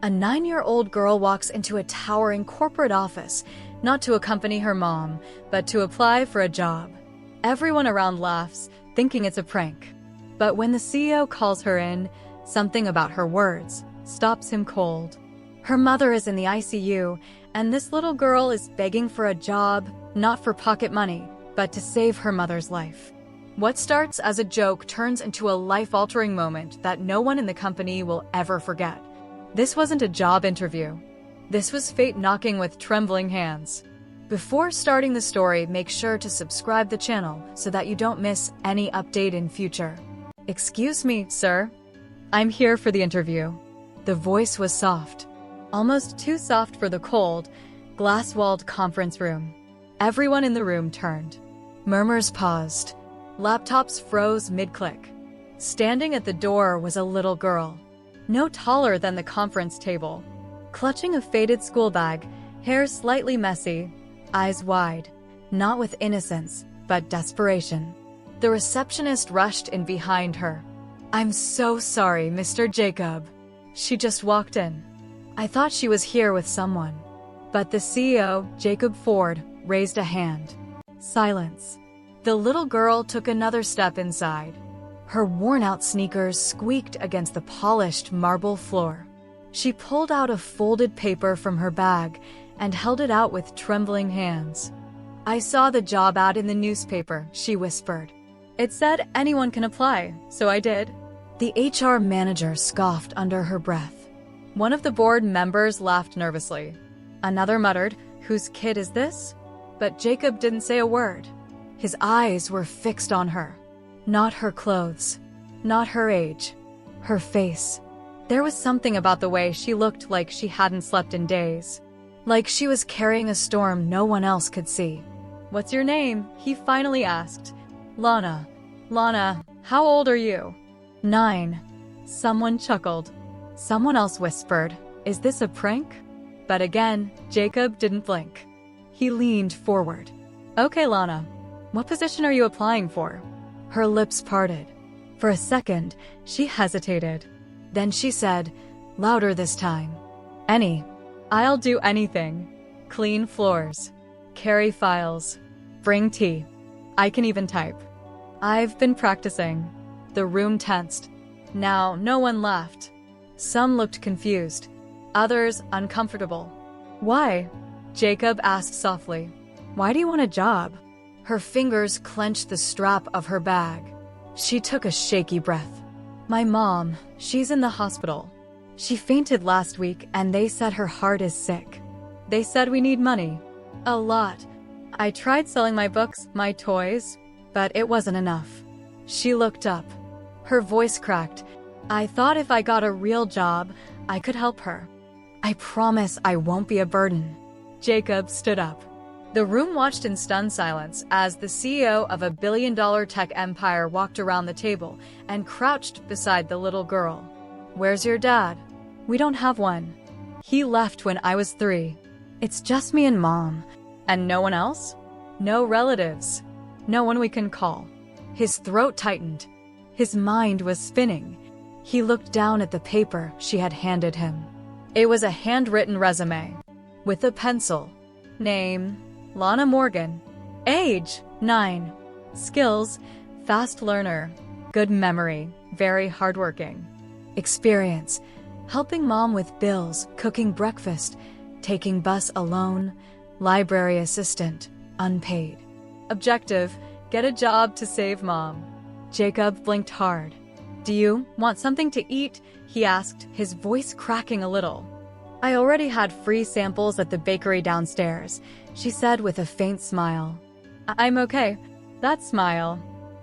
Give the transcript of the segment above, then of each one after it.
A 9-year-old girl walks into a towering corporate office, not to accompany her mom, but to apply for a job. Everyone around laughs, thinking it's a prank. But when the CEO calls her in, something about her words stops him cold. Her mother is in the ICU, and this little girl is begging for a job, not for pocket money, but to save her mother's life. What starts as a joke turns into a life-altering moment that no one in the company will ever forget. This wasn't a job interview. This was fate knocking with trembling hands. Before starting the story, make sure to subscribe the channel so that you don't miss any update in future. Excuse me, sir. I'm here for the interview. The voice was soft. Almost too soft for the cold, glass-walled conference room. Everyone in the room turned. Murmurs paused. Laptops froze mid-click. Standing at the door was a little girl, no taller than the conference table, clutching a faded school bag, hair slightly messy, eyes wide, not with innocence, but desperation. The receptionist rushed in behind her. "I'm so sorry, Mr. Jacob." She just walked in. "I thought she was here with someone." But the CEO, Jacob Ford, raised a hand. Silence. The little girl took another step inside. Her worn-out sneakers squeaked against the polished marble floor. She pulled out a folded paper from her bag and held it out with trembling hands. "I saw the job ad in the newspaper," she whispered. "It said anyone can apply, so I did." The HR manager scoffed under her breath. One of the board members laughed nervously. Another muttered, "Whose kid is this?" But Jacob didn't say a word. His eyes were fixed on her. Not her clothes, not her age, her face. There was something about the way she looked like she hadn't slept in days. Like she was carrying a storm no one else could see. "What's your name?" he finally asked. "Lana." "Lana, how old are you?" 9. Someone chuckled. Someone else whispered, "Is this a prank?" But again, Jacob didn't blink. He leaned forward. "Okay, Lana. What position are you applying for?" Her lips parted. For a second, she hesitated. Then she said, louder this time, "Any. I'll do anything. Clean floors. Carry files. Bring tea. I can even type." "I've been practicing." The room tensed. Now, no one laughed. Some looked confused. Others uncomfortable. "Why?" Jacob asked softly. "Why do you want a job?" Her fingers clenched the strap of her bag. She took a shaky breath. "My mom, she's in the hospital. She fainted last week and they said her heart is sick. They said we need money. A lot. I tried selling my books, my toys, but it wasn't enough." She looked up. Her voice cracked. "I thought if I got a real job, I could help her. I promise I won't be a burden." Jacob stood up. The room watched in stunned silence as the CEO of a billion-dollar tech empire walked around the table and crouched beside the little girl. "Where's your dad?" "We don't have one. He left when I was 3. It's just me and Mom." "And no one else?" "No relatives. No one we can call." His throat tightened. His mind was spinning. He looked down at the paper she had handed him. It was a handwritten resume. With a pencil. Name, Lana Morgan. Age, 9. Skills, fast learner. Good memory, very hardworking. Experience, helping mom with bills, cooking breakfast, taking bus alone, library assistant, unpaid. Objective, get a job to save mom. Jacob blinked hard. "Do you want something to eat?" he asked, his voice cracking a little. "I already had free samples at the bakery downstairs," she said with a faint smile. "I'm okay." That smile.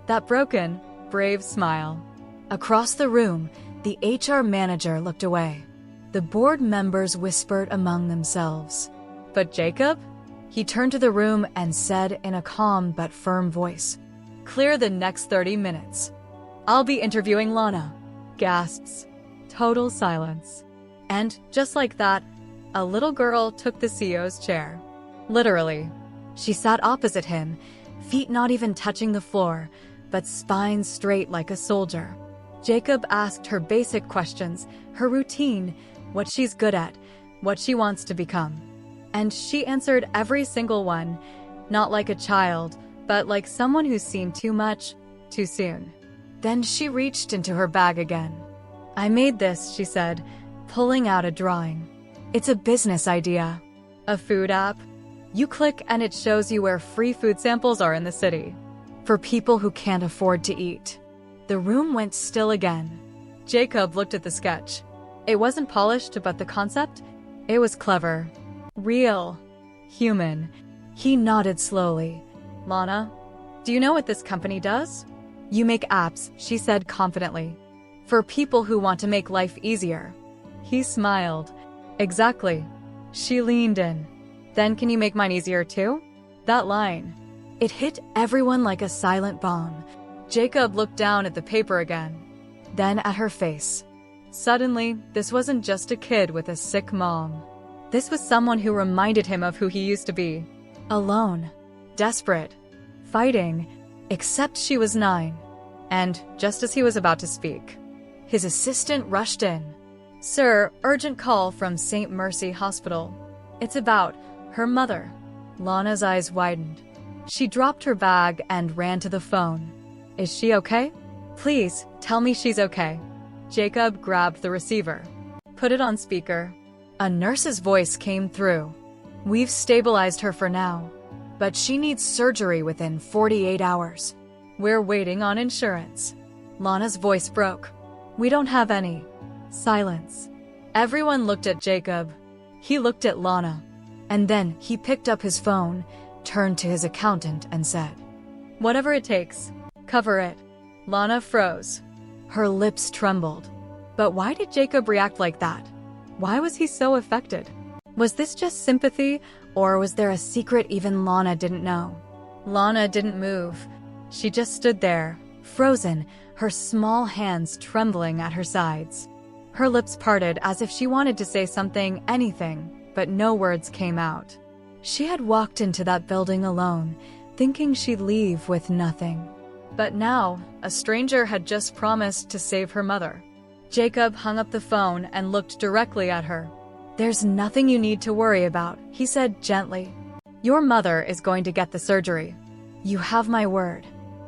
That broken, brave smile. Across the room, the HR manager looked away. The board members whispered among themselves. "But Jacob?" He turned to the room and said in a calm but firm voice, "Clear the next 30 minutes. I'll be interviewing Lana." Gasps. Total silence. And, just like that, a little girl took the CEO's chair. Literally. She sat opposite him, feet not even touching the floor, but spine straight like a soldier. Jacob asked her basic questions, her routine, what she's good at, what she wants to become. And she answered every single one, not like a child, but like someone who's seen too much, too soon. Then she reached into her bag again. I made this, she said, pulling out a drawing. It's a business idea. A food app. You click and it shows you where free food samples are in the city. For people who can't afford to eat. The room went still again. Jacob looked at the sketch. It wasn't polished, but the concept? It was clever. Real. Human. He nodded slowly. Lana, do you know what this company does? You make apps, she said confidently. For people who want to make life easier. He smiled. Exactly. She leaned in. Then can you make mine easier too? That line. It hit everyone like a silent bomb. Jacob looked down at the paper again. Then at her face. Suddenly, this wasn't just a kid with a sick mom. This was someone who reminded him of who he used to be. Alone. Desperate. Fighting. Except she was 9. And, just as he was about to speak, his assistant rushed in. Sir, urgent call from St. Mercy Hospital. It's about her mother. Lana's eyes widened. She dropped her bag and ran to the phone. Is she okay? Please, tell me she's okay. Jacob grabbed the receiver. Put it on speaker. A nurse's voice came through. We've stabilized her for now, but she needs surgery within 48 hours. We're waiting on insurance. Lana's voice broke. We don't have any. Silence. Everyone looked at Jacob. He looked at Lana. And then he picked up his phone, turned to his accountant and said, whatever it takes, cover it. Lana froze. Her lips trembled. But why did Jacob react like that? Why was he so affected? Was this just sympathy, or was there a secret even Lana didn't know? Lana didn't move. She just stood there, frozen, her small hands trembling at her sides. Her lips parted as if she wanted to say something, anything, but no words came out. She had walked into that building alone, thinking she'd leave with nothing. But now, a stranger had just promised to save her mother. Jacob hung up the phone and looked directly at her. There's nothing you need to worry about, he said gently. Your mother is going to get the surgery. You have my word.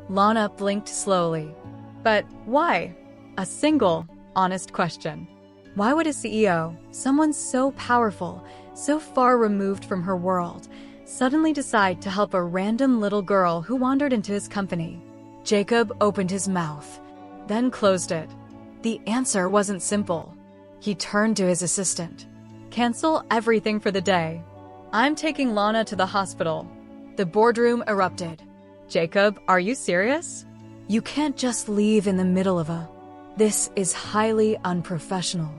Lana blinked slowly. But why? A single, honest question. Why would a CEO, someone so powerful, so far removed from her world, suddenly decide to help a random little girl who wandered into his company? Jacob opened his mouth, then closed it. The answer wasn't simple. He turned to his assistant. Cancel everything for the day. I'm taking Lana to the hospital. The boardroom erupted. Jacob, are you serious? You can't just leave in the middle of a... This is highly unprofessional.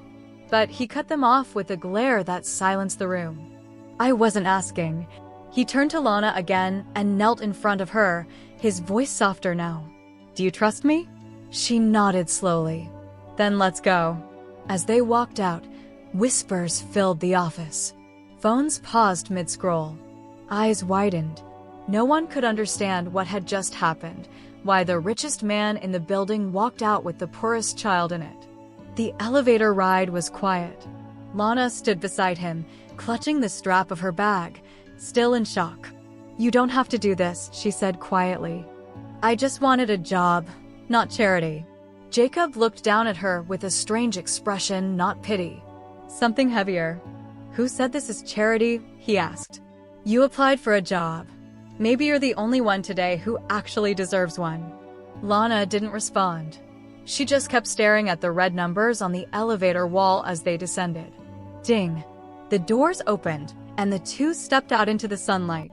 But he cut them off with a glare that silenced the room. I wasn't asking. He turned to Lana again and knelt in front of her, his voice softer now. Do you trust me? She nodded slowly. Then let's go. As they walked out, whispers filled the office. Phones paused mid-scroll. Eyes widened. No one could understand what had just happened, why the richest man in the building walked out with the poorest child in it. The elevator ride was quiet. Lana stood beside him, clutching the strap of her bag, still in shock. You don't have to do this, she said quietly. I just wanted a job, not charity. Jacob looked down at her with a strange expression, not pity. Something heavier. Who said this is charity? He asked. You applied for a job. Maybe you're the only one today who actually deserves one. Lana didn't respond. She just kept staring at the red numbers on the elevator wall as they descended. Ding. The doors opened, and the two stepped out into the sunlight.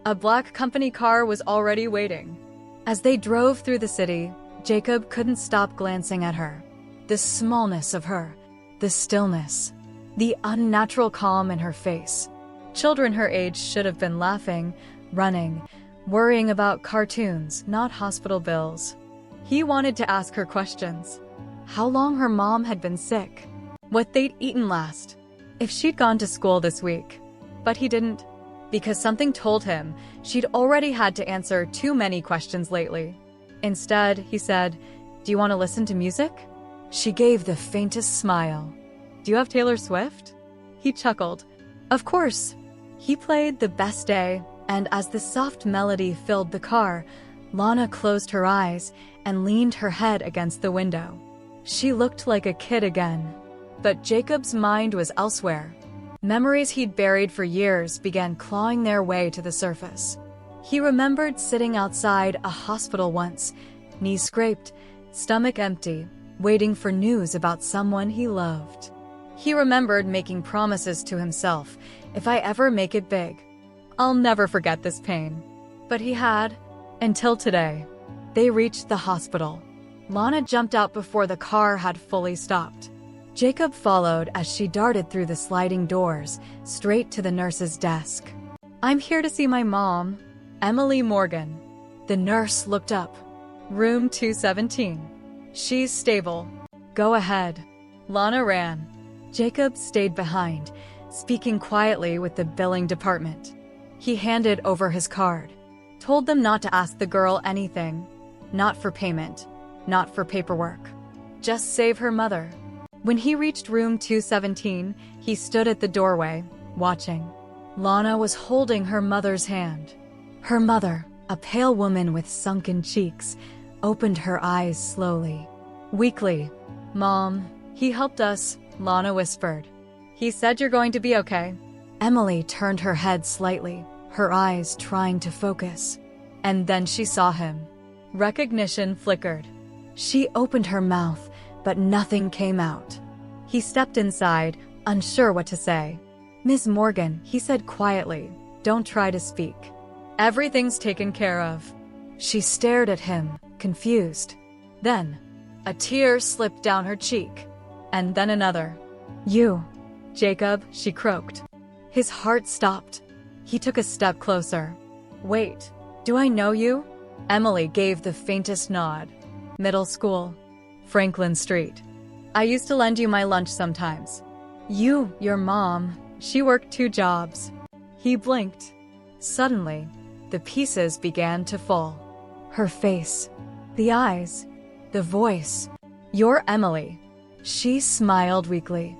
A black company car was already waiting. As they drove through the city, Jacob couldn't stop glancing at her. The smallness of her, the stillness, the unnatural calm in her face. Children her age should have been laughing, running, worrying about cartoons, not hospital bills. He wanted to ask her questions. How long her mom had been sick, what they'd eaten last, if she'd gone to school this week. But he didn't, because something told him she'd already had to answer too many questions lately. Instead, he said, Do you want to listen to music? She gave the faintest smile. Do Do you have Taylor Swift? He chuckled. Of course. He played The Best Day, and as the soft melody filled the car, Lana closed her eyes and leaned her head against the window. She looked like a kid again. But Jacob's mind was elsewhere. Memories he'd buried for years began clawing their way to the surface. He remembered sitting outside a hospital once, knees scraped, stomach empty, waiting for news about someone he loved. He remembered making promises to himself, if I ever make it big, I'll never forget this pain. But he had, until today. They reached the hospital. Lana jumped out before the car had fully stopped. Jacob followed as she darted through the sliding doors, straight to the nurse's desk. I'm here to see my mom, Emily Morgan. The nurse looked up. Room 217. She's stable. Go ahead. Lana ran. Jacob stayed behind, speaking quietly with the billing department. He handed over his card. Told them not to ask the girl anything. Not for payment. Not for paperwork. Just save her mother. When he reached room 217, he stood at the doorway, watching. Lana was holding her mother's hand. Her mother, a pale woman with sunken cheeks, opened her eyes slowly. Weakly. Mom, he helped us, Lana whispered. He said you're going to be okay. Emily turned her head slightly, her eyes trying to focus. And then she saw him. Recognition flickered. She opened her mouth, but nothing came out. He stepped inside, unsure what to say. Ms. Morgan, he said quietly, don't try to speak. Everything's taken care of. She stared at him, confused. Then, a tear slipped down her cheek. And then another. You, Jacob, she croaked. His heart stopped. He took a step closer. Wait, do I know you? Emily gave the faintest nod. Middle school. Franklin Street. I used to lend you my lunch sometimes. Your mom, she worked 2 jobs. He blinked. Suddenly, the pieces began to fall. Her face, the eyes, the voice. You're Emily. She smiled weakly.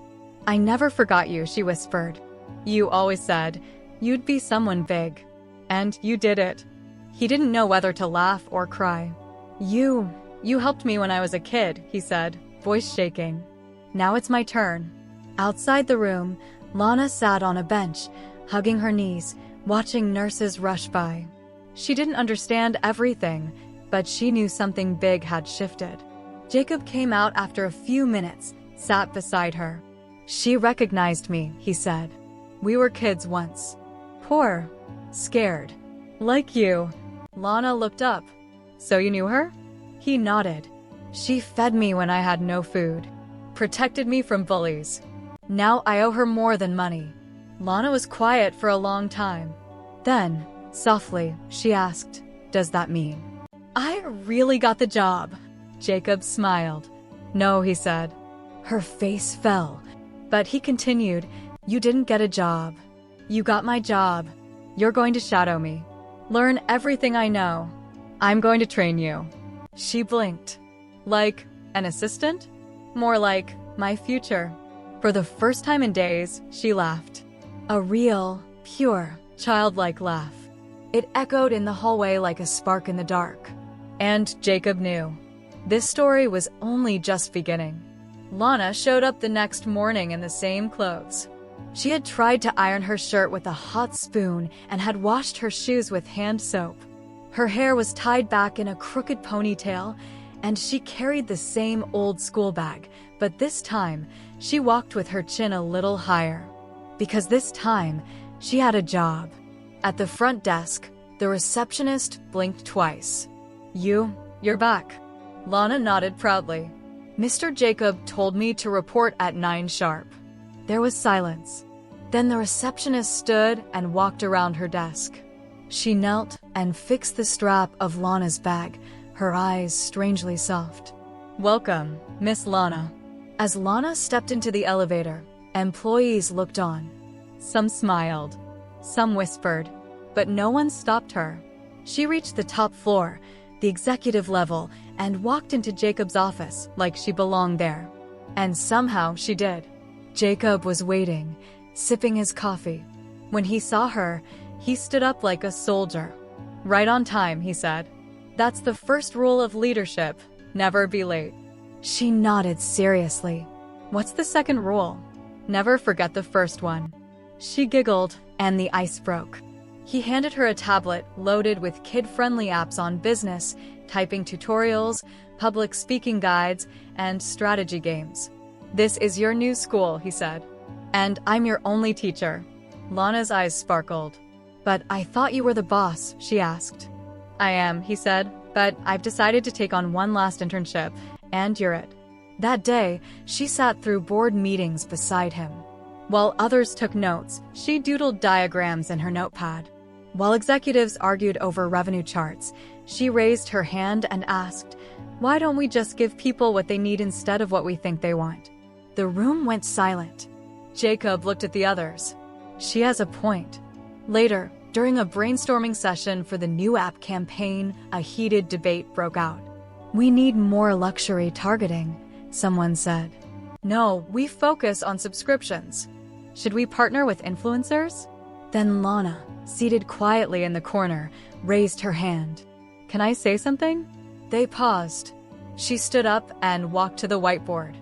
I never forgot you, she whispered. You always said you'd be someone big. And you did it. He didn't know whether to laugh or cry. You helped me when I was a kid, he said, voice shaking. Now it's my turn. Outside the room, Lana sat on a bench, hugging her knees, watching nurses rush by. She didn't understand everything, but she knew something big had shifted. Jacob came out after a few minutes, sat beside her. She recognized me, he said. We were kids once. Poor. Scared. Like you. Lana looked up. So you knew her? He nodded. She fed me when I had no food. Protected me from bullies. Now I owe her more than money. Lana was quiet for a long time. Then, softly, she asked, does that mean I really got the job? Jacob smiled. No, he said. Her face fell. But he continued, you didn't get a job. You got my job. You're going to shadow me. Learn everything I know. I'm going to train you. She blinked. Like an assistant? More like my future. For the first time in days, she laughed. A real, pure, childlike laugh. It echoed in the hallway like a spark in the dark. And Jacob knew. This story was only just beginning. Lana showed up the next morning in the same clothes. She had tried to iron her shirt with a hot spoon and had washed her shoes with hand soap. Her hair was tied back in a crooked ponytail, and she carried the same old school bag, but this time, she walked with her chin a little higher. Because this time, she had a job. At the front desk, the receptionist blinked twice. You're back. Lana nodded proudly. Mr. Jacob told me to report at 9 sharp. There was silence. Then the receptionist stood and walked around her desk. She knelt and fixed the strap of Lana's bag, her eyes strangely soft. Welcome, Miss Lana. As Lana stepped into the elevator, employees looked on. Some smiled, some whispered, but no one stopped her. She reached the top floor, the executive level, and walked into Jacob's office like she belonged there. And somehow she did. Jacob was waiting, sipping his coffee. When he saw her, he stood up like a soldier. "Right on time," he said. "That's the first rule of leadership, never be late." She nodded seriously. "What's the second rule?" "Never forget the first one." She giggled, and the ice broke. He handed her a tablet loaded with kid-friendly apps on business, typing tutorials, public speaking guides, and strategy games. "This is your new school," he said. "And I'm your only teacher." Lana's eyes sparkled. "But I thought you were the boss," she asked. "I am," he said, "but I've decided to take on one last internship, and you're it." That day, she sat through board meetings beside him. While others took notes, she doodled diagrams in her notepad. While executives argued over revenue charts, she raised her hand and asked, "Why don't we just give people what they need instead of what we think they want?" The room went silent. Jacob looked at the others. She has a point. Later, during a brainstorming session for the new app campaign, a heated debate broke out. "We need more luxury targeting," someone said. "No, we focus on subscriptions. Should we partner with influencers?" Then Lana, seated quietly in the corner, raised her hand. "Can I say something?" They paused. She stood up and walked to the whiteboard.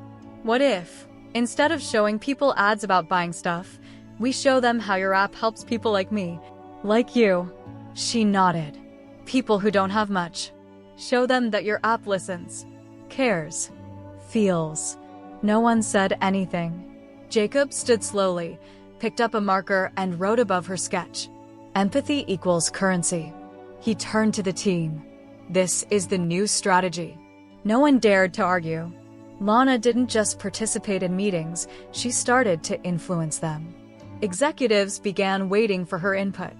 "What if, instead of showing people ads about buying stuff, we show them how your app helps people like me, like you?" She nodded. "People who don't have much. Show them that your app listens, cares, feels." No one said anything. Jacob stood slowly, picked up a marker, and wrote above her sketch, "Empathy equals currency." He turned to the team. "This is the new strategy." No one dared to argue. Lana didn't just participate in meetings, she started to influence them. Executives began waiting for her input.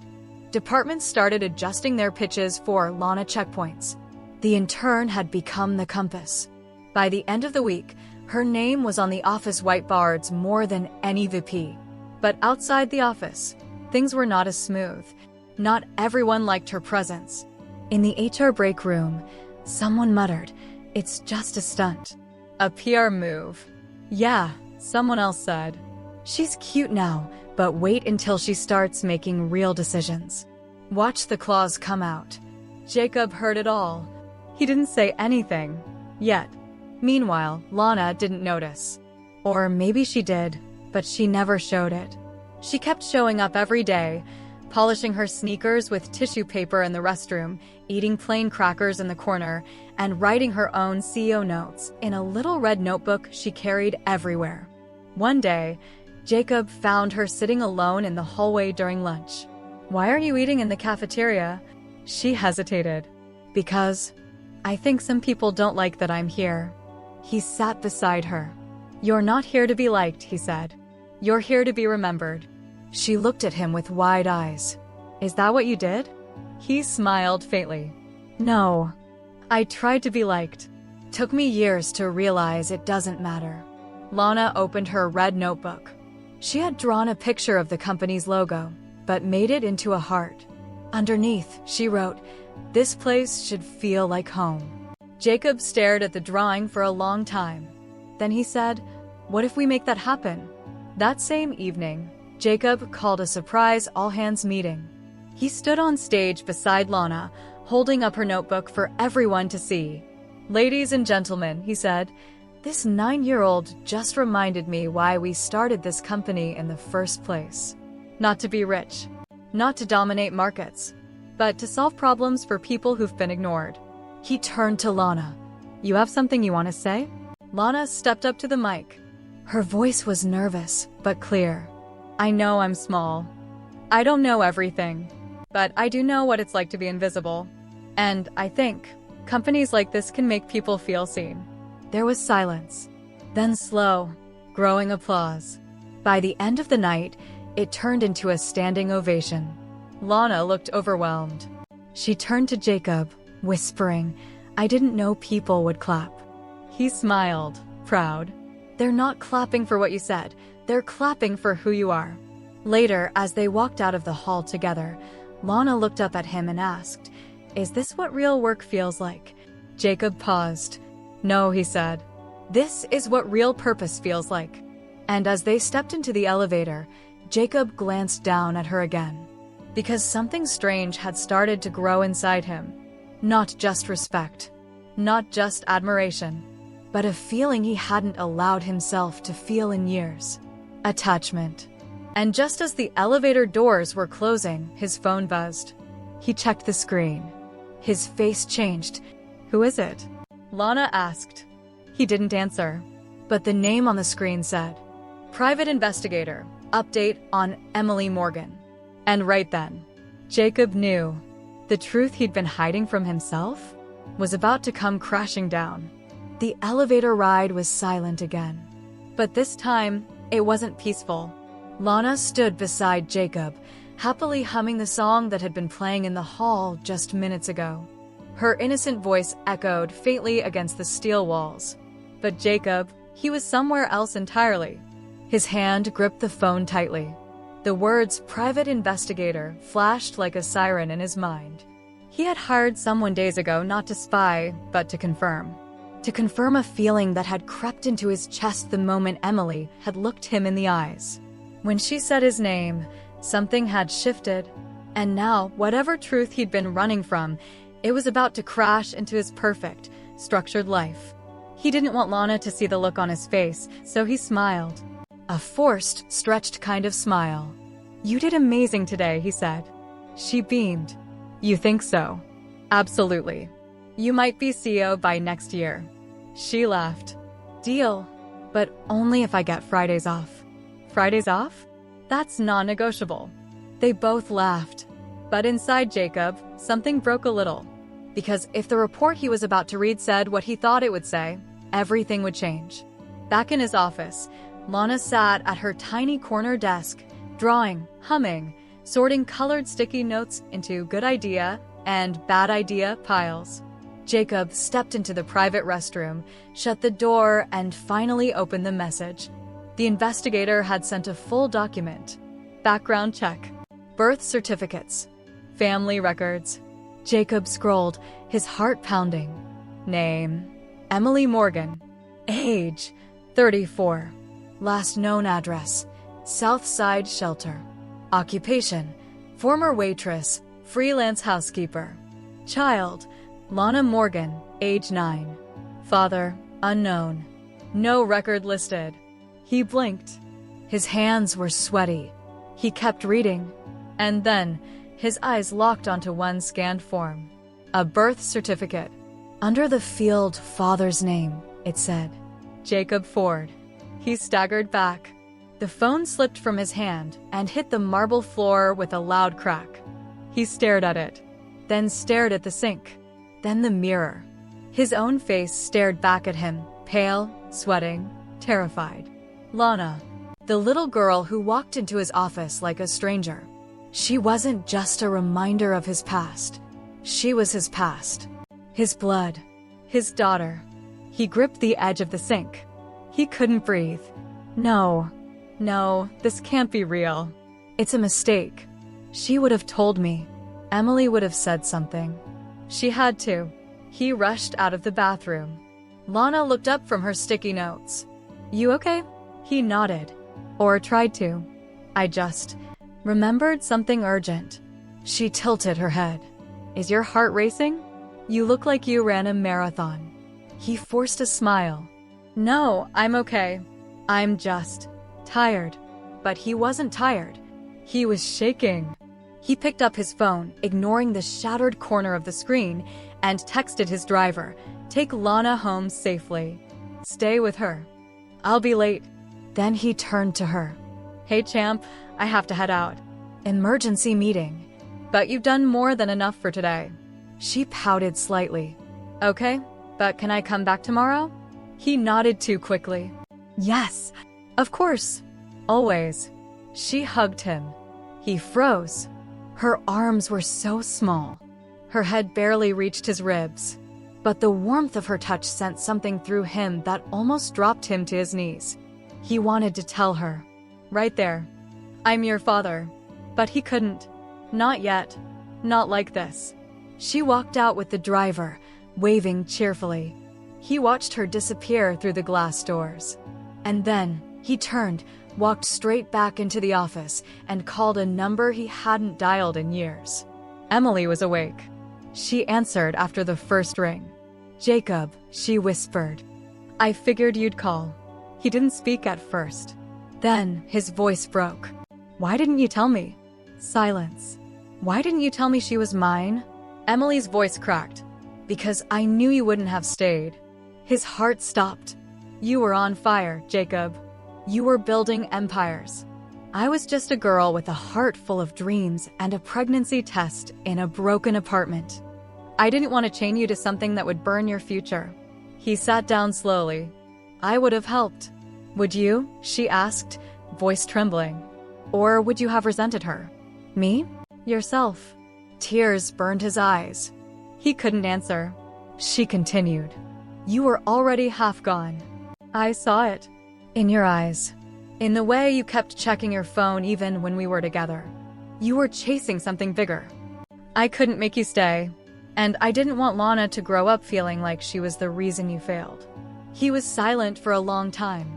Departments started adjusting their pitches for Lana checkpoints. The intern had become the compass. By the end of the week, her name was on the office whiteboards more than any VP. But outside the office, things were not as smooth. Not everyone liked her presence. In the HR break room, someone muttered, "It's just a stunt." "A PR move." "Yeah," someone else said. "She's cute now, but wait until she starts making real decisions. Watch the claws come out." Jacob heard it all. He didn't say anything. Yet. Meanwhile, Lana didn't notice. Or maybe she did, but she never showed it. She kept showing up every day, polishing her sneakers with tissue paper in the restroom, eating plain crackers in the corner, and writing her own CEO notes in a little red notebook she carried everywhere. One day, Jacob found her sitting alone in the hallway during lunch. "Why are you eating in the cafeteria?" She hesitated. "Because I think some people don't like that I'm here." He sat beside her. "You're not here to be liked," he said. "You're here to be remembered." She looked at him with wide eyes. "Is that what you did?" He smiled faintly. "No. I tried to be liked. Took me years to realize it doesn't matter." Lana opened her red notebook. She had drawn a picture of the company's logo, but made it into a heart. Underneath, she wrote, "This place should feel like home." Jacob stared at the drawing for a long time. Then he said, "What if we make that happen?" That same evening, Jacob called a surprise all-hands meeting. He stood on stage beside Lana, holding up her notebook for everyone to see. "Ladies and gentlemen," he said, "this 9-year-old just reminded me why we started this company in the first place. Not to be rich, not to dominate markets, but to solve problems for people who've been ignored." He turned to Lana. "You have something you want to say?" Lana stepped up to the mic. Her voice was nervous, but clear. "I know I'm small. I don't know everything, but I do know what it's like to be invisible. And I think companies like this can make people feel seen." There was silence, then slow, growing applause. By the end of the night, it turned into a standing ovation. Lana looked overwhelmed. She turned to Jacob, whispering, "I didn't know people would clap." He smiled, proud. "They're not clapping for what you said, they're clapping for who you are." Later, as they walked out of the hall together, Lana looked up at him and asked, "Is this what real work feels like?" Jacob paused. "No," he said. "This is what real purpose feels like." And as they stepped into the elevator, Jacob glanced down at her again. Because something strange had started to grow inside him. Not just respect, not just admiration, but a feeling he hadn't allowed himself to feel in years. Attachment. And just as the elevator doors were closing, his phone buzzed. He checked the screen. His face changed. "Who is it?" Lana asked. He didn't answer, but the name on the screen said, "Private Investigator, update on Emily Morgan." And right then, Jacob knew the truth he'd been hiding from himself was about to come crashing down. The elevator ride was silent again, but this time it wasn't peaceful. Lana stood beside Jacob, happily humming the song that had been playing in the hall just minutes ago. Her innocent voice echoed faintly against the steel walls. But Jacob, he was somewhere else entirely. His hand gripped the phone tightly. The words "private investigator" flashed like a siren in his mind. He had hired someone days ago not to spy, but to confirm. To confirm a feeling that had crept into his chest the moment Emily had looked him in the eyes. When she said his name, something had shifted. And now, whatever truth he'd been running from, it was about to crash into his perfect, structured life. He didn't want Lana to see the look on his face, so he smiled. A forced, stretched kind of smile. "You did amazing today," he said. She beamed. "You think so?" "Absolutely. You might be CEO by next year." She laughed. "Deal. But only if I get Fridays off." "Fridays off? That's non-negotiable." They both laughed. But inside Jacob, something broke a little. Because if the report he was about to read said what he thought it would say, everything would change. Back in his office, Lana sat at her tiny corner desk, drawing, humming, sorting colored sticky notes into good idea and bad idea piles. Jacob stepped into the private restroom, shut the door, and finally opened the message. The investigator had sent a full document. Background check. Birth certificates. Family records. Jacob scrolled, his heart pounding. Name: Emily Morgan. Age: 34. Last known address: Southside Shelter. Occupation: former waitress, freelance housekeeper. Child: Lana Morgan, age 9. Father: unknown. No record listed. He blinked. His hands were sweaty. He kept reading. And then, his eyes locked onto one scanned form. A birth certificate. Under the field father's name, it said. Jacob Ford. He staggered back. The phone slipped from his hand and hit the marble floor with a loud crack. He stared at it, then stared at the sink, then the mirror. His own face stared back at him, pale, sweating, terrified. Lana, the little girl who walked into his office like a stranger. She wasn't just a reminder of his past. She was his past. His blood. His daughter. He gripped the edge of the sink. He couldn't breathe. No, this can't be real. It's a mistake. She would have told me. Emily would have said something. She had to. He rushed out of the bathroom. Lana looked up from her sticky notes. You okay? He nodded. Or tried to. I just remembered something urgent. She tilted her head. Is your heart racing? You look like you ran a marathon. He forced a smile. No, I'm okay. I'm just tired. But he wasn't tired. He was shaking. He picked up his phone, ignoring the shattered corner of the screen, and texted his driver, "Take Lana home safely. Stay with her. I'll be late." Then he turned to her. Hey champ, I have to head out. Emergency meeting. But you've done more than enough for today. She pouted slightly. Okay, but can I come back tomorrow? He nodded too quickly. Yes, of course. Always. She hugged him. He froze. Her arms were so small. Her head barely reached his ribs. But the warmth of her touch sent something through him that almost dropped him to his knees. He wanted to tell her. Right there. I'm your father. But he couldn't. Not yet. Not like this. She walked out with the driver, waving cheerfully. He watched her disappear through the glass doors. And then, He turned, walked straight back into the office, and called a number he hadn't dialed in years. Emily was awake. She answered after the first ring. "Jacob," she whispered. "I figured you'd call." He didn't speak at first. Then his voice broke. "Why didn't you tell me?" Silence. "Why didn't you tell me she was mine?" Emily's voice cracked. "Because I knew you wouldn't have stayed." His heart stopped. "You were on fire, Jacob. You were building empires. I was just a girl with a heart full of dreams and a pregnancy test in a broken apartment. I didn't want to chain you to something that would burn your future." He sat down slowly. "I would have helped." "Would you?" she asked, voice trembling. "Or would you have resented her?" "Me? Yourself." Tears burned his eyes. He couldn't answer. She continued. "You were already half gone. I saw it. In your eyes. In the way you kept checking your phone even when we were together. You were chasing something bigger. I couldn't make you stay. And I didn't want Lana to grow up feeling like she was the reason you failed." He was silent for a long time.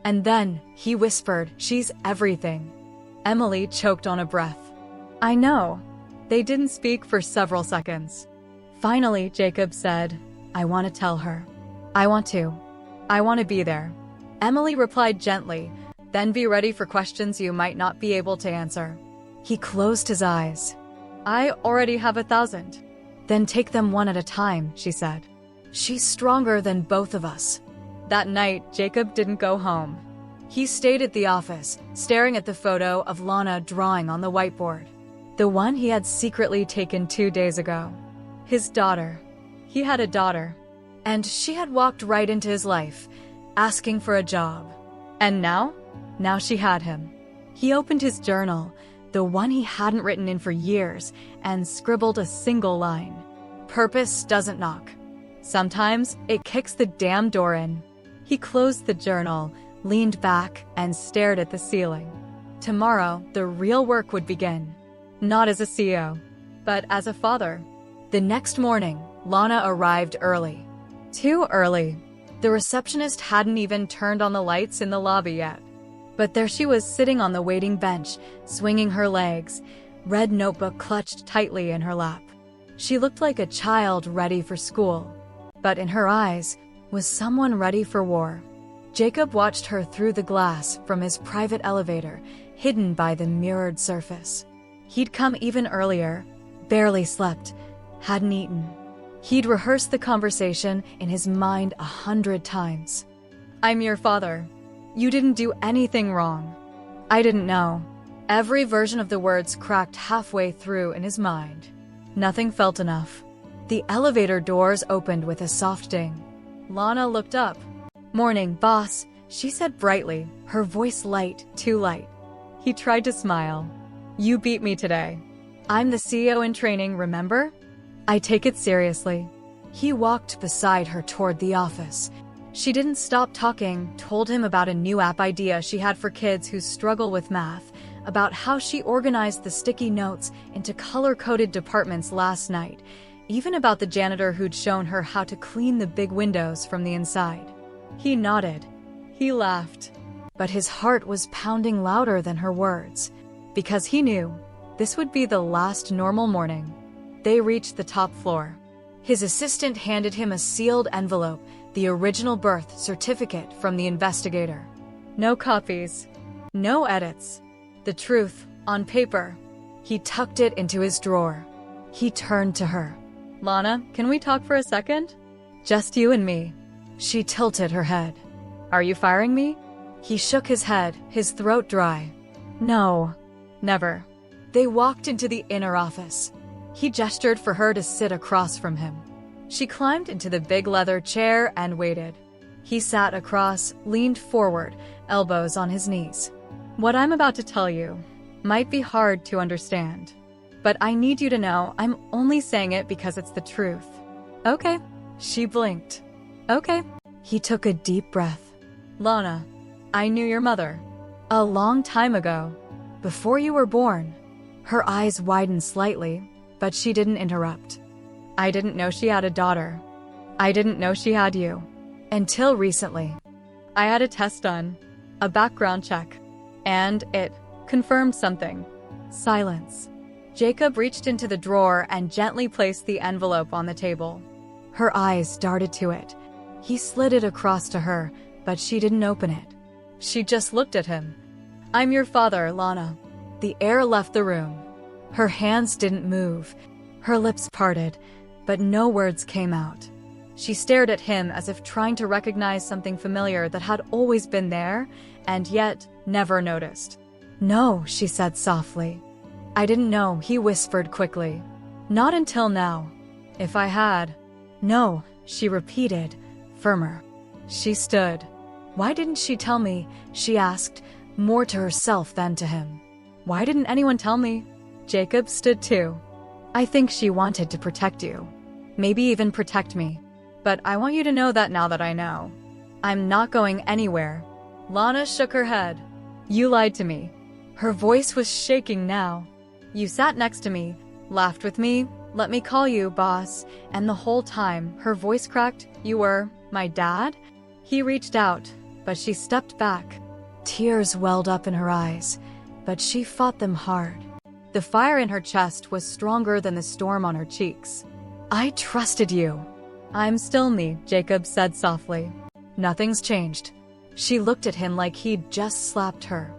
And then he whispered, "She's everything." Emily choked on a breath. "I know." They didn't speak for several seconds. Finally, Jacob said, "I want to tell her. I want to. I want to be there." Emily replied gently, "Then be ready for questions you might not be able to answer." He closed his eyes. "I already have 1,000. "Then take them one at a time," she said. "She's stronger than both of us." That night, Jacob didn't go home. He stayed at the office, staring at the photo of Lana drawing on the whiteboard. The one he had secretly taken 2 days ago. His daughter. He had a daughter. And she had walked right into his life, asking for a job. And now? Now she had him. He opened his journal, the one he hadn't written in for years, and scribbled a single line. "Purpose doesn't knock. Sometimes it kicks the damn door in." He closed the journal, leaned back, and stared at the ceiling. Tomorrow, the real work would begin. Not as a CEO, but as a father. The next morning, Lana arrived early. Too early. The receptionist hadn't even turned on the lights in the lobby yet. But there she was sitting on the waiting bench, swinging her legs, red notebook clutched tightly in her lap. She looked like a child ready for school. But in her eyes was someone ready for war. Jacob watched her through the glass from his private elevator, hidden by the mirrored surface. He'd come even earlier, barely slept, hadn't eaten. He'd rehearsed the conversation in his mind 100 times. "I'm your father. You didn't do anything wrong." "I didn't know." Every version of the words cracked halfway through in his mind. Nothing felt enough. The elevator doors opened with a soft ding. Lana looked up. "Morning, boss," she said brightly, her voice light, too light. He tried to smile. "You beat me today. I'm the CEO in training, remember? I take it seriously." He walked beside her toward the office. She didn't stop talking, told him about a new app idea she had for kids who struggle with math, about how she organized the sticky notes into color-coded departments last night, even about the janitor who'd shown her how to clean the big windows from the inside. He nodded. He laughed. But his heart was pounding louder than her words, because he knew this would be the last normal morning. They reached the top floor. His assistant handed him a sealed envelope, the original birth certificate from the investigator. No copies. No edits. The truth, on paper. He tucked it into his drawer. He turned to her. "Lana, can we talk for a second? Just you and me." She tilted her head. "Are you firing me?" He shook his head, his throat dry. "No, never." They walked into the inner office. He gestured for her to sit across from him. She climbed into the big leather chair and waited. He sat across, leaned forward, elbows on his knees. "What I'm about to tell you might be hard to understand, but I need you to know I'm only saying it because it's the truth." "Okay." She blinked. "Okay." He took a deep breath. "Lana, I knew your mother. A long time ago. Before you were born." Her eyes widened slightly, but she didn't interrupt. "I didn't know she had a daughter. I didn't know she had you. Until recently. I had a test done. A background check. And it confirmed something. Silence. Jacob reached into the drawer and gently placed the envelope on the table. Her eyes darted to it. He slid it across to her, but she didn't open it. She just looked at him. "I'm your father, Lana." The air left the room. Her hands didn't move. Her lips parted, but no words came out. She stared at him as if trying to recognize something familiar that had always been there, and yet never noticed. "No," she said softly. "I didn't know," he whispered quickly. "Not until now. If I had." "No," she repeated, firmer. She stood. "Why didn't she tell me?" she asked, more to herself than to him. "Why didn't anyone tell me?" Jacob stood too. "I think she wanted to protect you. Maybe even protect me. But I want you to know that now that I know. I'm not going anywhere." Lana shook her head. "You lied to me." Her voice was shaking now. "You sat next to me, laughed with me, let me call you boss, and the whole time," her voice cracked, "you were my dad?" He reached out, but she stepped back. Tears welled up in her eyes, but she fought them hard. The fire in her chest was stronger than the storm on her cheeks. "I trusted you." "I'm still me," Jacob said softly. "Nothing's changed." She looked at him like he'd just slapped her.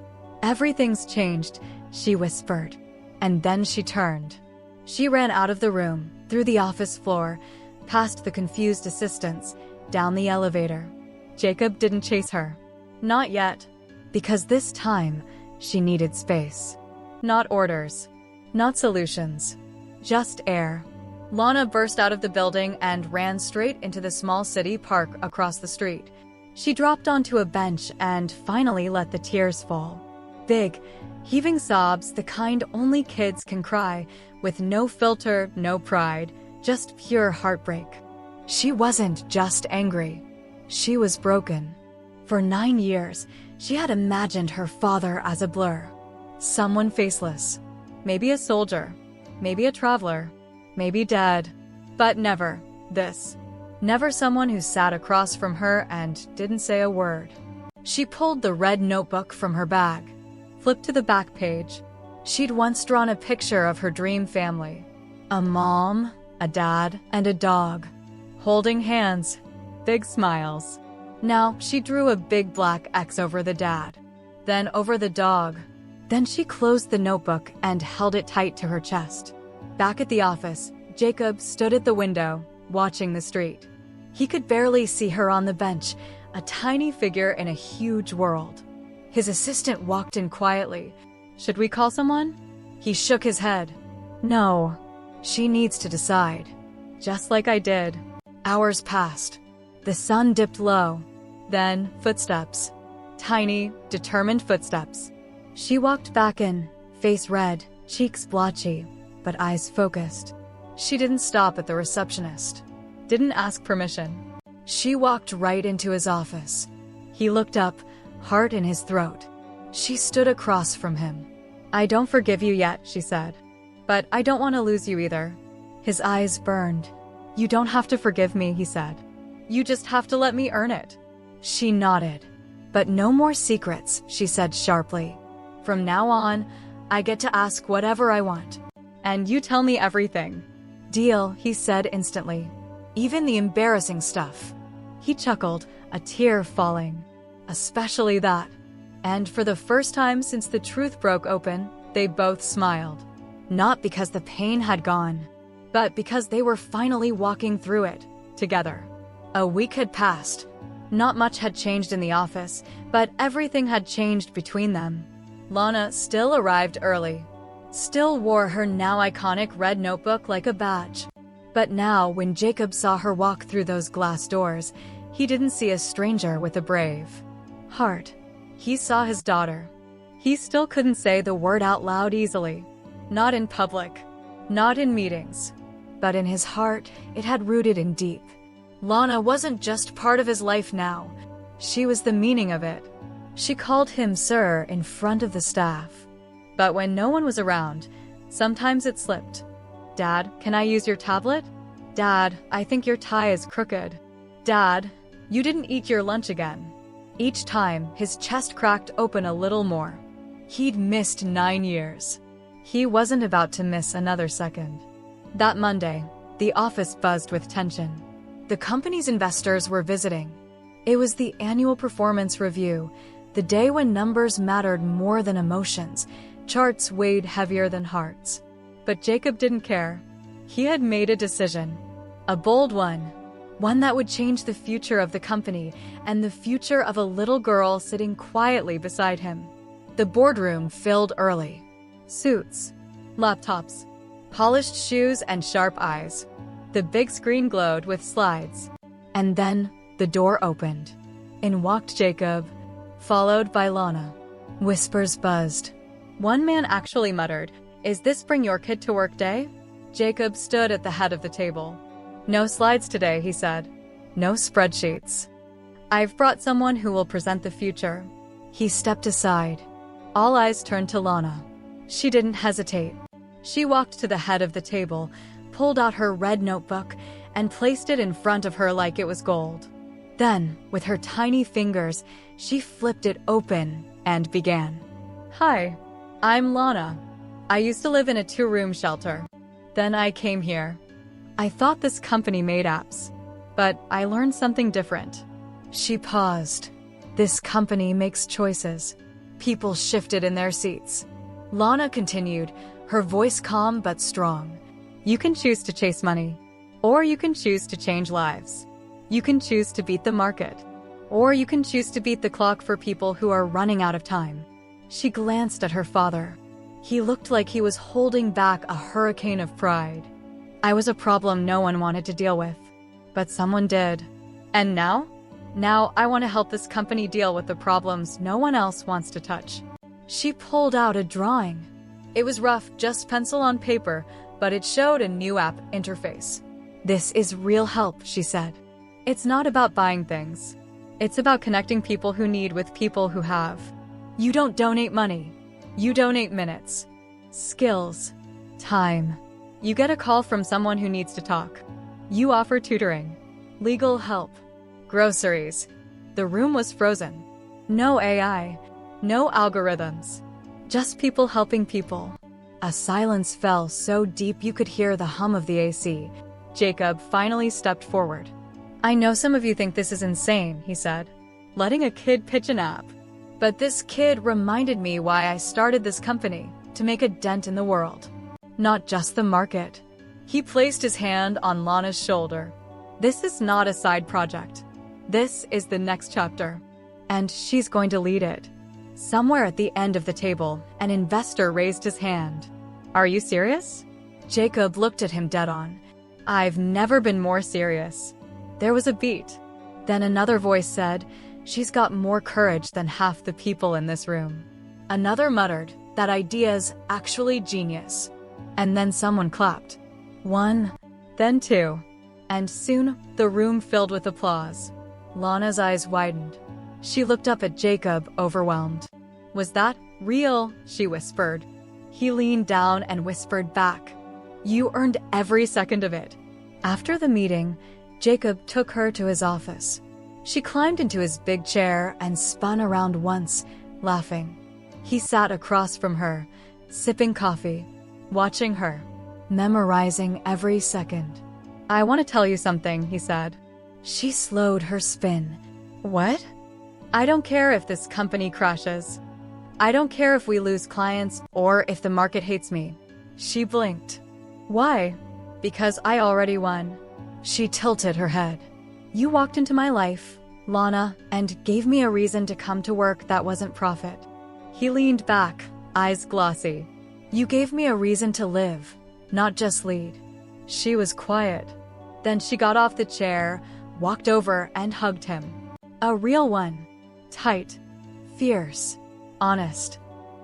"Everything's changed," she whispered. And then she turned. She ran out of the room, through the office floor, past the confused assistants, down the elevator. Jacob didn't chase her. Not yet. Because this time, she needed space. Not orders. Not solutions. Just air. Lana burst out of the building and ran straight into the small city park across the street. She dropped onto a bench and finally let the tears fall. Big, heaving sobs, the kind only kids can cry, with no filter, no pride, just pure heartbreak. She wasn't just angry. She was broken. For 9 years, she had imagined her father as a blur. Someone faceless. Maybe a soldier. Maybe a traveler. Maybe dead. But never this. Never someone who sat across from her and didn't say a word. She pulled the red notebook from her bag. Flipped to the back page. She'd once drawn a picture of her dream family. A mom, a dad, and a dog. Holding hands. Big smiles. Now she drew a big black X over the dad. Then over the dog. Then she closed the notebook and held it tight to her chest. Back at the office, Jacob stood at the window, watching the street. He could barely see her on the bench, a tiny figure in a huge world. His assistant walked in quietly. "Should we call someone?" He shook his head. "No. She needs to decide." Just like I did. Hours passed. The sun dipped low. Then, footsteps. Tiny, determined footsteps. She walked back in, face red, cheeks blotchy, but eyes focused. She didn't stop at the receptionist. Didn't ask permission. She walked right into his office. He looked up, heart in his throat. She stood across from him. "I don't forgive you yet," she said. "But I don't want to lose you either." His eyes burned. "You don't have to forgive me," he said. "You just have to let me earn it." She nodded. "But no more secrets," she said sharply. "From now on, I get to ask whatever I want. And you tell me everything." "Deal," he said instantly. "Even the embarrassing stuff." He chuckled, a tear falling. "Especially that." And for the first time since the truth broke open, they both smiled. Not because the pain had gone, but because they were finally walking through it, together. A week had passed. Not much had changed in the office, but everything had changed between them. Lana still arrived early. Still wore her now iconic red notebook like a badge. But now, when Jacob saw her walk through those glass doors, he didn't see a stranger with a brave heart. He saw his daughter. He still couldn't say the word out loud easily. Not in public. Not in meetings. But in his heart, it had rooted in deep. Lana wasn't just part of his life now. She was the meaning of it. She called him sir in front of the staff. But when no one was around, sometimes it slipped. "Dad, can I use your tablet?" "Dad, I think your tie is crooked." "Dad, you didn't eat your lunch again." Each time, his chest cracked open a little more. He'd missed 9 years. He wasn't about to miss another second. That Monday, the office buzzed with tension. The company's investors were visiting. It was the annual performance review, the day when numbers mattered more than emotions, charts weighed heavier than hearts. But Jacob didn't care. He had made a decision. A bold one that would change the future of the company and the future of a little girl sitting quietly beside him. The boardroom filled early. Suits, laptops, polished shoes and sharp eyes. The big screen glowed with slides. And then the door opened. In walked Jacob, followed by Lana. Whispers buzzed. One man actually muttered, "Is this bring your kid to work day?" Jacob stood at the head of the table. "No slides today," he said. "No spreadsheets. I've brought someone who will present the future." He stepped aside. All eyes turned to Lana. She didn't hesitate. She walked to the head of the table, pulled out her red notebook, and placed it in front of her like it was gold. Then, with her tiny fingers, she flipped it open and began. "Hi, I'm Lana. I used to live in a 2-room shelter. Then I came here. I thought this company made apps, but I learned something different." She paused. "This company makes choices." People shifted in their seats. Lana continued, her voice calm but strong. "You can choose to chase money, or you can choose to change lives. You can choose to beat the market, or you can choose to beat the clock for people who are running out of time." She glanced at her father. He looked like he was holding back a hurricane of pride. "I was a problem no one wanted to deal with, but someone did. And now? Now I want to help this company deal with the problems no one else wants to touch." She pulled out a drawing. It was rough, just pencil on paper, but it showed a new app interface. "This is real help," she said. "It's not about buying things. It's about connecting people who need with people who have. You don't donate money. You donate minutes, skills, time. You get a call from someone who needs to talk. You offer tutoring, legal help, groceries." The room was frozen. No AI, no algorithms, just people helping people. A silence fell so deep you could hear the hum of the AC. Jacob finally stepped forward. "I know some of you think this is insane," he said. "Letting a kid pitch an app. But this kid reminded me why I started this company, to make a dent in the world. Not just the market." He placed his hand on Lana's shoulder. "This is not a side project. This is the next chapter. And she's going to lead it." Somewhere at the end of the table, an investor raised his hand. "Are you serious?" Jacob looked at him dead on. "I've never been more serious." There was a beat. Then another voice said, "She's got more courage than half the people in this room." Another muttered, "That idea's actually genius." And then someone clapped. One, then two. And soon, the room filled with applause. Lana's eyes widened. She looked up at Jacob, overwhelmed. "Was that real?" she whispered. He leaned down and whispered back, "You earned every second of it." After the meeting, Jacob took her to his office. She climbed into his big chair and spun around once, laughing. He sat across from her, sipping coffee, watching her, memorizing every second. "I want to tell you something," he said. She slowed her spin. "What?" "I don't care if this company crashes. I don't care if we lose clients or if the market hates me." She blinked. "Why?" "Because I already won." She tilted her head. "You walked into my life, Lana, and gave me a reason to come to work that wasn't profit." He leaned back, eyes glossy. "You gave me a reason to live, not just lead." She was quiet. Then she got off the chair, walked over and hugged him. A real one. Tight. Fierce. Honest.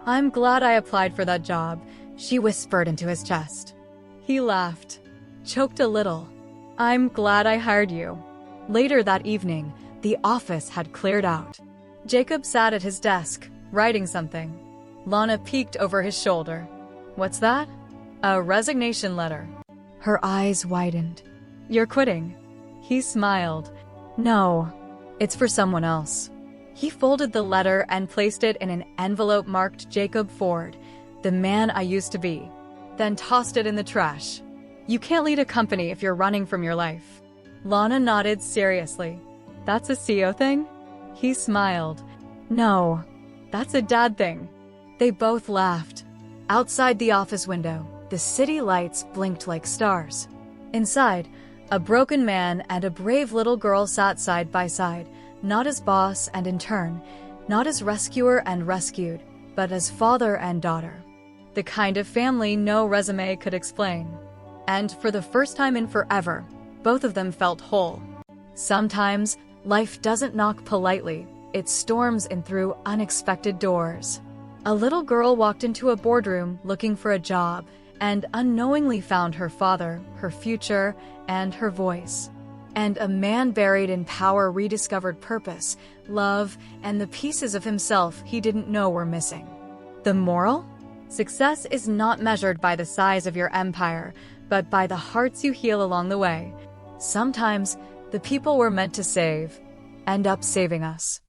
"I'm glad I applied for that job," she whispered into his chest. He laughed. Choked a little. "I'm glad I hired you." Later that evening, the office had cleared out. Jacob sat at his desk, writing something. Lana peeked over his shoulder. "What's that?" "A resignation letter." Her eyes widened. "You're quitting?" He smiled. "No, it's for someone else." He folded the letter and placed it in an envelope marked Jacob Ford, the man I used to be, then tossed it in the trash. You can't lead a company if you're running from your life. Lana nodded seriously. That's a CEO thing? He smiled. No, that's a dad thing. They both laughed. Outside the office window, the city lights blinked like stars. Inside, a broken man and a brave little girl sat side by side, not as boss and intern, not as rescuer and rescued, but as father and daughter. The kind of family no resume could explain. And for the first time in forever, both of them felt whole. Sometimes, life doesn't knock politely, it storms in through unexpected doors. A little girl walked into a boardroom looking for a job and unknowingly found her father, her future, and her voice. And a man buried in power rediscovered purpose, love, and the pieces of himself he didn't know were missing. The moral? Success is not measured by the size of your empire, but by the hearts you heal along the way. Sometimes, the people we're meant to save end up saving us.